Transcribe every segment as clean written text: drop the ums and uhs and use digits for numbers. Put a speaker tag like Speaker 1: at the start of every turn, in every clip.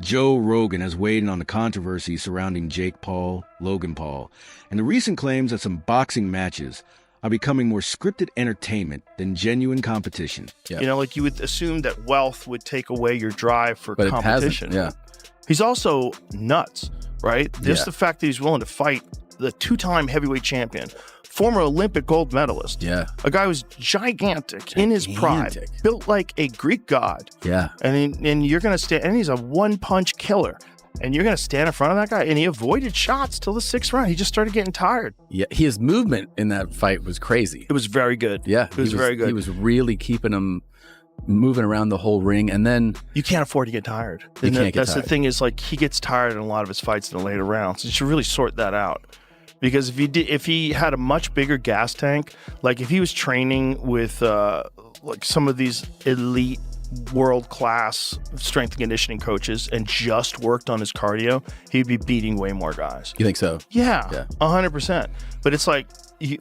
Speaker 1: Joe Rogan has weighed in on the controversy surrounding Jake Paul, Logan Paul, and the recent claims that some boxing matches are becoming more scripted entertainment than genuine competition.
Speaker 2: Yep. You know, like you would assume that wealth would take away your drive for competition.
Speaker 3: It hasn't, yeah.
Speaker 2: He's also nuts, right? Just the fact that he's willing to fight the two-time heavyweight champion, former Olympic gold medalist.
Speaker 3: Yeah.
Speaker 2: A guy who's gigantic in his prime, built like a Greek god.
Speaker 3: Yeah.
Speaker 2: And you're going to stand, and he's a one-punch killer. And you're going to stand in front of that guy. And he avoided shots till the 6th round. He just started getting tired.
Speaker 3: Yeah, his movement in that fight was crazy.
Speaker 2: It was very good.
Speaker 3: Yeah.
Speaker 2: It was very good.
Speaker 3: He was really keeping him moving around the whole ring. And then
Speaker 2: you can't afford to get tired.
Speaker 3: That's
Speaker 2: the thing is, like, he gets tired in a lot of his fights in the later rounds. You should really sort that out. Because if he had a much bigger gas tank, like if he was training with like some of these elite world-class strength and conditioning coaches and just worked on his cardio, he'd be beating way more guys.
Speaker 3: You think so?
Speaker 2: Yeah, 100%. But it's like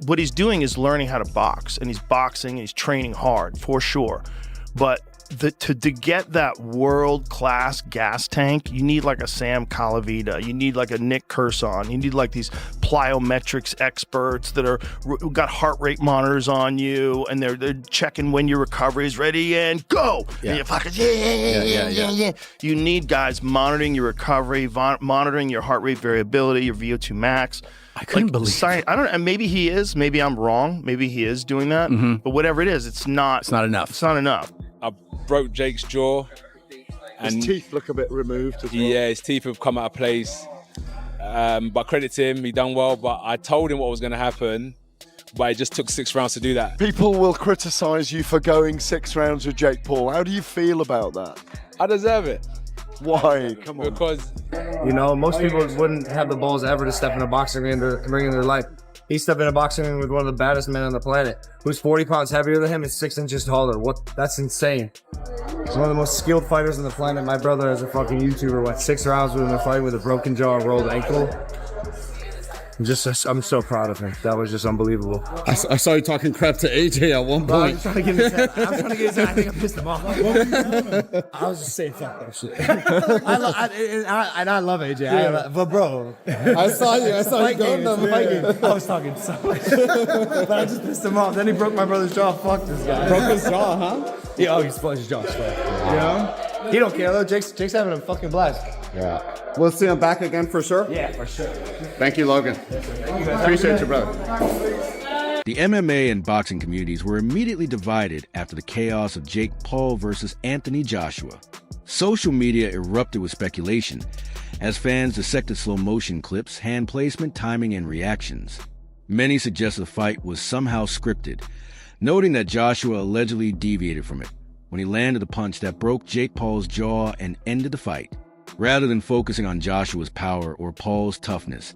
Speaker 2: what he's doing is learning how to box, and he's boxing and he's training hard for sure. But to get that world-class gas tank, you need like a Sam Calavita, you need like a Nick Curson, you need like these plyometrics experts that are got heart rate monitors on you, and they're checking when your recovery is ready and go.
Speaker 3: Yeah.
Speaker 2: And you're fucking yeah. You need guys monitoring your recovery, monitoring your heart rate variability, your VO2 max.
Speaker 3: I couldn't believe
Speaker 2: I don't know. Maybe he is. Maybe I'm wrong. Maybe he is doing that.
Speaker 3: Mm-hmm.
Speaker 2: But whatever it is, it's not enough. It's not enough.
Speaker 4: I broke Jake's jaw.
Speaker 5: And his teeth look a bit removed as well.
Speaker 4: Yeah, his teeth have come out of place. But credit to him, he done well. But I told him what was going to happen. But it just took 6 rounds to do that.
Speaker 5: People will criticise you for going 6 rounds with Jake Paul. How do you feel about that?
Speaker 4: I deserve it.
Speaker 5: Why? Come on.
Speaker 4: Because,
Speaker 6: you know, most people wouldn't have the balls ever to step in a boxing ring to bring in their life. He stepped in a boxing ring with one of the baddest men on the planet, who's 40 pounds heavier than him and 6 inches taller. That's insane. He's one of the most skilled fighters on the planet. My brother, as a fucking YouTuber, went 6 rounds with him in a fight with a broken jaw and rolled ankle. I'm so proud of him. That was just unbelievable.
Speaker 7: I saw you talking crap to AJ at one point.
Speaker 6: I'm trying to get his head. I think I pissed him off. I was just saying fuck that shit. I love AJ. Yeah. But bro,
Speaker 7: I saw you going them.
Speaker 6: I was talking so much. But I just pissed him off. Then he broke my brother's jaw. Fuck this guy.
Speaker 7: Broke his jaw, huh?
Speaker 6: Yeah, he split his jaw. You know? He don't care though. Jake's having a fucking blast.
Speaker 7: Yeah. We'll see him back again for sure?
Speaker 6: Yeah, for sure.
Speaker 7: Thank you, Logan. Appreciate you, brother.
Speaker 1: The MMA and boxing communities were immediately divided after the chaos of Jake Paul versus Anthony Joshua. Social media erupted with speculation as fans dissected slow motion clips, hand placement, timing, and reactions. Many suggested the fight was somehow scripted, noting that Joshua allegedly deviated from it when he landed a punch that broke Jake Paul's jaw and ended the fight. Rather than focusing on Joshua's power or Paul's toughness,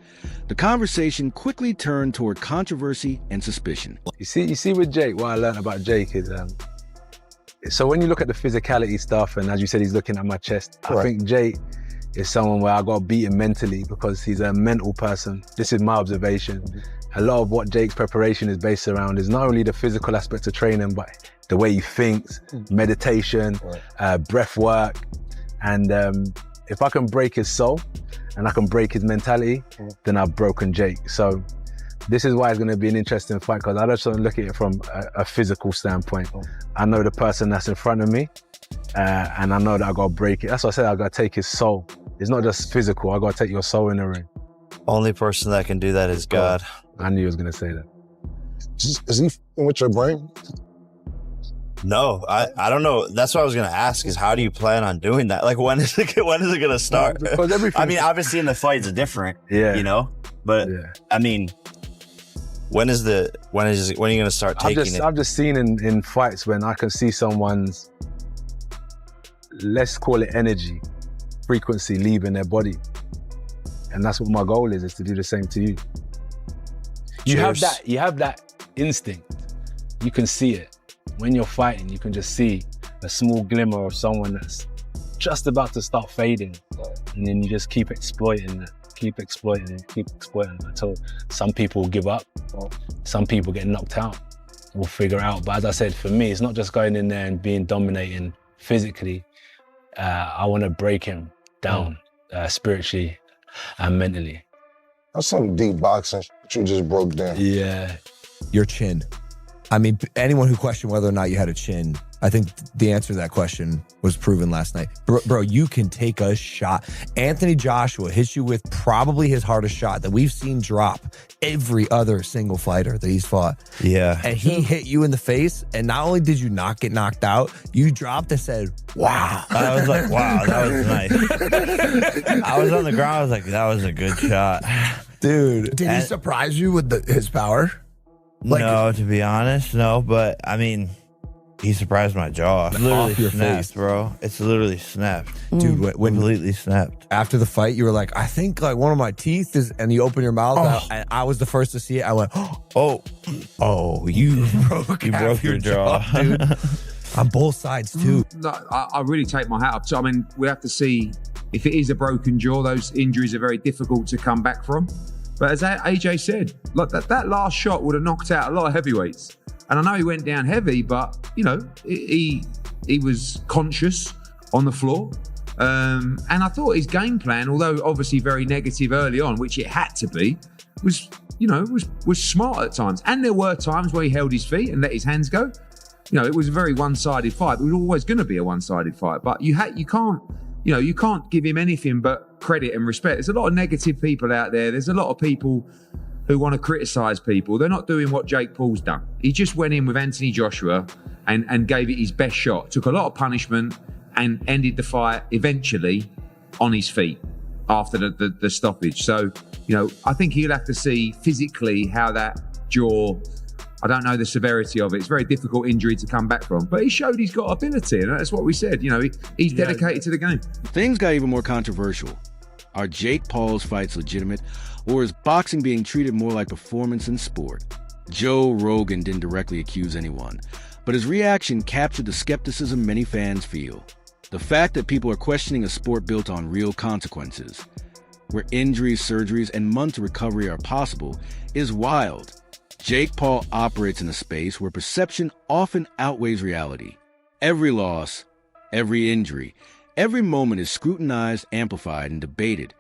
Speaker 1: the conversation quickly turned toward controversy and suspicion.
Speaker 4: you see with Jake, what I learned about Jake is, so when you look at the physicality stuff, and as you said, he's looking at my chest, I think Jake is someone where I got to beat him mentally because he's a mental person. This is my observation. A lot of what Jake's preparation is based around is not only the physical aspects of training, but the way he thinks, meditation, breath work, and if I can break his soul and I can break his mentality, then I've broken Jake. So this is why it's going to be an interesting fight, because I just don't look at it from a physical standpoint. I know the person that's in front of me, and I know that I got to break it. That's what I said, I got to take his soul. It's not just physical, I got to take your soul in the ring.
Speaker 8: Only person that can do that is God.
Speaker 4: I knew he was going to say that.
Speaker 9: Is he f***ing with your brain?
Speaker 8: No, I don't know. That's what I was gonna ask. Is how do you plan on doing that? Like, when is it gonna start?
Speaker 4: Because
Speaker 8: I mean, obviously in the fights it's different.
Speaker 4: Yeah.
Speaker 8: You know, but I mean, when are you gonna start taking it?
Speaker 4: I've just seen in fights when I can see someone's, let's call it energy, frequency leaving their body, and that's what my goal is to do the same to you. You have that instinct. You can see it. When you're fighting, you can just see a small glimmer of someone that's just about to start fading. And then you just keep exploiting it, keep exploiting it until some people will give up. Some people get knocked out. We'll figure out. But as I said, for me, it's not just going in there and being dominating physically. I want to break him down spiritually and mentally.
Speaker 9: That's some deep boxing shit you just broke down.
Speaker 4: Yeah.
Speaker 10: Your chin. I mean, anyone who questioned whether or not you had a chin, I think the answer to that question was proven last night. Bro, you can take a shot. Anthony Joshua hits you with probably his hardest shot that we've seen drop every other single fighter that he's fought.
Speaker 8: Yeah.
Speaker 10: And he hit you in the face, and not only did you not get knocked out, you dropped and said, wow.
Speaker 8: I was like, wow, that was nice. I was on the ground, I was like, that was a good shot.
Speaker 10: Dude. Did he surprise you with his power?
Speaker 8: No, to be honest, no. But I mean, he surprised my jaw. It's literally
Speaker 10: Off your
Speaker 8: snapped,
Speaker 10: face,
Speaker 8: bro. It's literally snapped,
Speaker 10: dude. When
Speaker 8: completely snapped.
Speaker 10: After the fight, you were like, I think like one of my teeth is, and you open your mouth, and I was the first to see it. I went, oh, you broke your jaw, dude. On both sides too.
Speaker 11: I really take my hat up. So I mean, we have to see if it is a broken jaw. Those injuries are very difficult to come back from. But as AJ said, like that last shot would have knocked out a lot of heavyweights. And I know he went down heavy, but you know, he was conscious on the floor. And I thought his game plan, although obviously very negative early on, which it had to be, was smart at times. And there were times where he held his feet and let his hands go. You know, it was a very one-sided fight. It was always going to be a one-sided fight. But you can't give him anything but credit and respect. There's a lot of negative people out there. There's a lot of people who want to criticize people. They're not doing what Jake Paul's done. He just went in with Anthony Joshua and gave it his best shot. Took a lot of punishment and ended the fight eventually on his feet after the stoppage. So, you know, I think he'll have to see physically how that jaw, I don't know the severity of it. It's a very difficult injury to come back from. But he showed he's got ability, and that's what we said. You know, he's dedicated to the game.
Speaker 1: Things got even more controversial. Are Jake Paul's fights legitimate, or is boxing being treated more like performance and sport? Joe Rogan didn't directly accuse anyone, but his reaction captured the skepticism many fans feel. The fact that people are questioning a sport built on real consequences, where injuries, surgeries, and months of recovery are possible, is wild. Jake Paul operates in a space where perception often outweighs reality. Every loss, every injury, every moment is scrutinized, amplified, and debated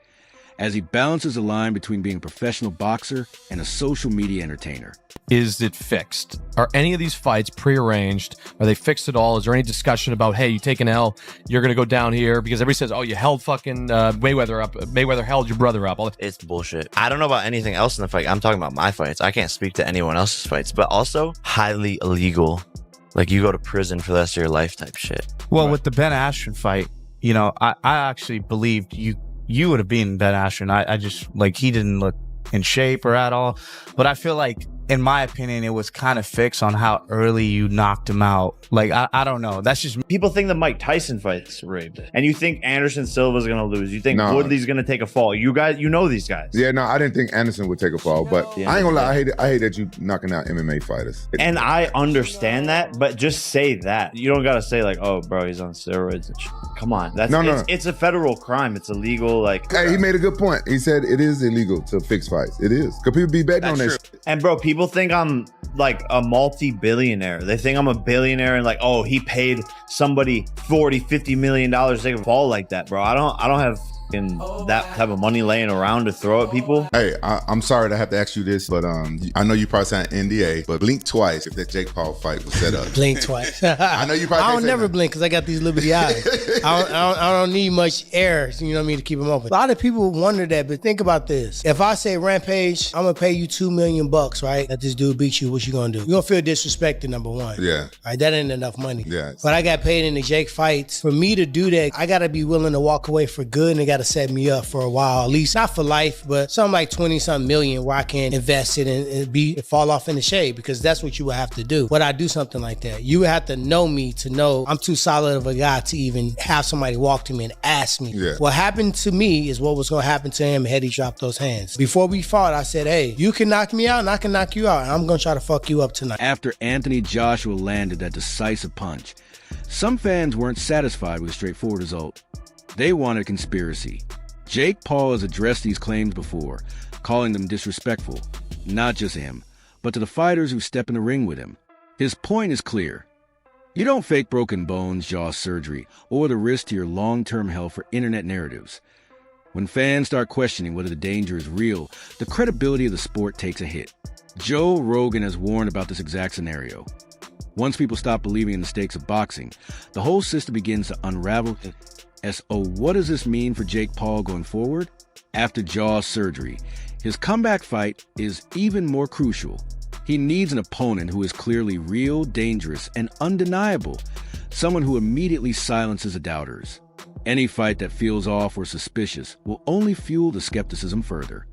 Speaker 1: as he balances the line between being a professional boxer and a social media entertainer.
Speaker 12: Is it fixed? Are any of these fights prearranged? Are they fixed at all? Is there any discussion about, hey, you take an L, you're going to go down here? Because everybody says, oh, you held fucking Mayweather up. Mayweather held your brother up.
Speaker 8: It's bullshit. I don't know about anything else in the fight. I'm talking about my fights. I can't speak to anyone else's fights, but also highly illegal. Like you go to prison for the rest of your life type shit.
Speaker 13: Well, with the Ben Askren fight, you know, I actually believed you would have beaten Ben Askren. I just, like, he didn't look in shape or at all. But I feel like, in my opinion, it was kind of fixed on how early you knocked him out. Like, I don't know. That's just...
Speaker 8: People think the Mike Tyson fight's rigged. And you think Anderson Silva's going to lose. You think Woodley's going to take a fall. You guys, you know these guys.
Speaker 14: Yeah, no, I didn't think Anderson would take a fall. But
Speaker 8: Yeah.
Speaker 14: I ain't gonna lie, I hate that you knocking out MMA fighters.
Speaker 8: And I understand that, but just say that. You don't got to say like, oh, bro, he's on steroids. Come on. It's a federal crime. It's illegal. Like,
Speaker 14: hey, he made a good point. He said it is illegal to fix fights. It is. Because people be betting on that shit.
Speaker 8: And bro, people think I'm like a multi-billionaire. They think I'm a billionaire and like, oh, he paid somebody $40-50 million to take a fall like that, bro. I don't have that type of money laying around to throw at people.
Speaker 14: Hey, I'm sorry to have to ask you this, but I know you probably signed NDA, but blink twice if that Jake Paul fight was set up.
Speaker 15: Blink twice.
Speaker 14: I know you probably
Speaker 15: I don't never blink because I got these liberty eyes. I don't need much air, you know what I mean, to keep them open. A lot of people wonder that, but think about this. If I say, Rampage, I'm gonna pay you $2 million, right? That this dude beat you, what you gonna do? You gonna feel disrespected, number one.
Speaker 14: Yeah.
Speaker 15: Right, that ain't enough money.
Speaker 14: Yeah.
Speaker 15: But I got paid in the Jake fights. For me to do that, I gotta be willing to walk away for good, and they gotta set me up for a while, at least not for life, but something like 20-something million where I can invest it and fall off in the shade, because that's what you would have to do. Would I do something like that? You would have to know me to know I'm too solid of a guy to even have somebody walk to me and ask me.
Speaker 14: Yeah.
Speaker 15: What happened to me is what was going to happen to him had he dropped those hands. Before we fought, I said, hey, you can knock me out and I can knock you out, and I'm going to try to fuck you up tonight.
Speaker 1: After Anthony Joshua landed that decisive punch, some fans weren't satisfied with a straightforward result. They wanted a conspiracy. Jake Paul has addressed these claims before, calling them disrespectful, not just him, but to the fighters who step in the ring with him. His point is clear. You don't fake broken bones, jaw surgery, or the risk to your long-term health for internet narratives. When fans start questioning whether the danger is real, the credibility of the sport takes a hit. Joe Rogan has warned about this exact scenario. Once people stop believing in the stakes of boxing, the whole system begins to unravel. What does this mean for Jake Paul going forward? After jaw surgery, his comeback fight is even more crucial. He needs an opponent who is clearly real, dangerous, and undeniable, someone who immediately silences the doubters. Any fight that feels off or suspicious will only fuel the skepticism further.